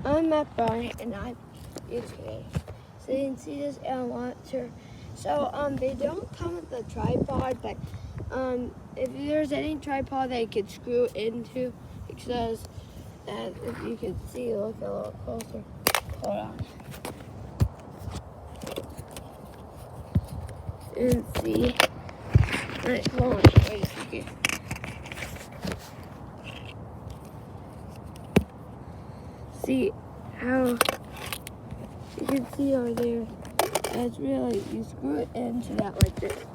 I'm Matt Bryan, and I'm here today. So you can see this air monitor. So they don't come with a tripod, but if there's any tripod that you could screw into, it says that if you can see, look a little closer. Hold on. And see. Wait, hold on. Wait a second. See how you can see over there. That's really, you screw it into that like this.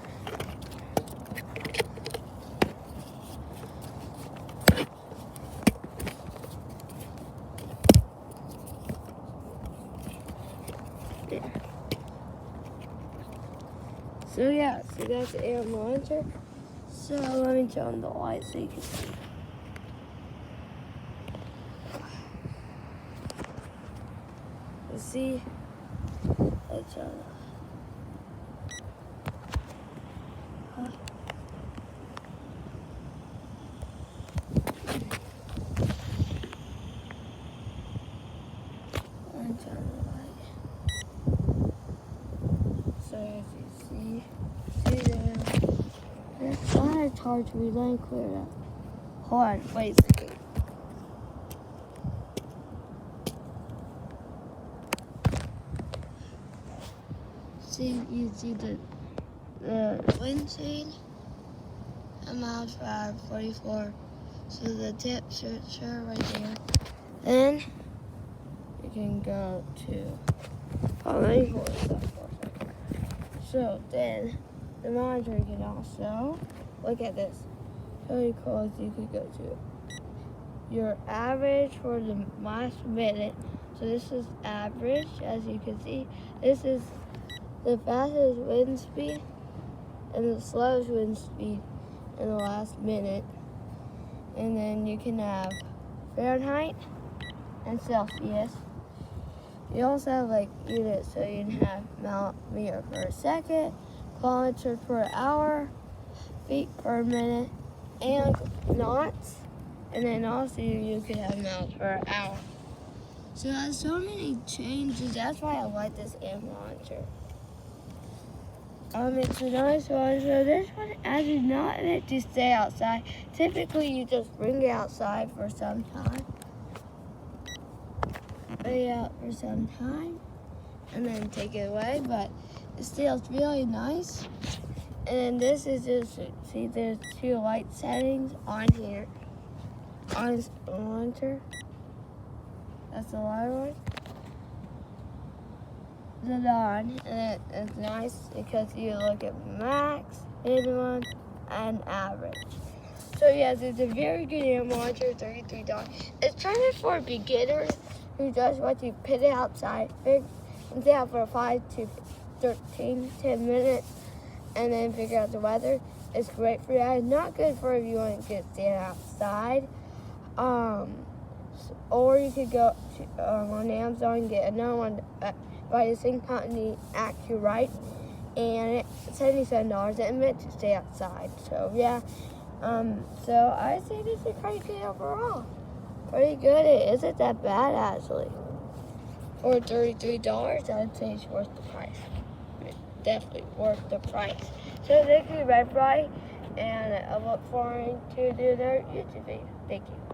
There. So yeah, so that's the air monitor. So let me turn the light so you can see. You see? Let's turn it. So as you see there. It's not hard to read. Let me clear it up. Hold on, wait a second. See, you see the wind speed, miles per hour, 44. So the tip sure right there. Then you can go to. Oh, let me hold this up for a second. So then the monitor can also look at this. Really cool. You could go to your average for the last minute. So this is average, as you can see. This is the fastest wind speed and the slowest wind speed in the last minute. And then you can have Fahrenheit and Celsius. You also have like units, so you can have meter per second, kilometers per hour, feet per minute, and knots. And then also you could have miles per hour. So it has so many changes. That's why I like this air monitor. It's a nice one. So this one, as is not meant to stay outside. Typically, you just bring it outside for some time. Bring it out for some time, and then take it away. But still, it's really nice. And then this is just, see, there's two light settings on here. On this monitor. That's the light one. The on, and it's nice because you look at max, minimum, and average. So yes, it's a very good air monitor, $33. It's kind of for beginners who just want to put it outside and stay out for 5 to 10 minutes, and then figure out the weather. It's great for that. It's not good for if you want to stand outside. Or you could go to, on Amazon and get another one by the same company, Accurate, and it's $77. It meant to stay outside. So yeah, so I say this is pretty good overall. Pretty good. It isn't that bad actually. For $33, I'd say it's worth the price. It's definitely worth the price. So thank you, Red Fry, and I look forward to doing another YouTube video. Thank you.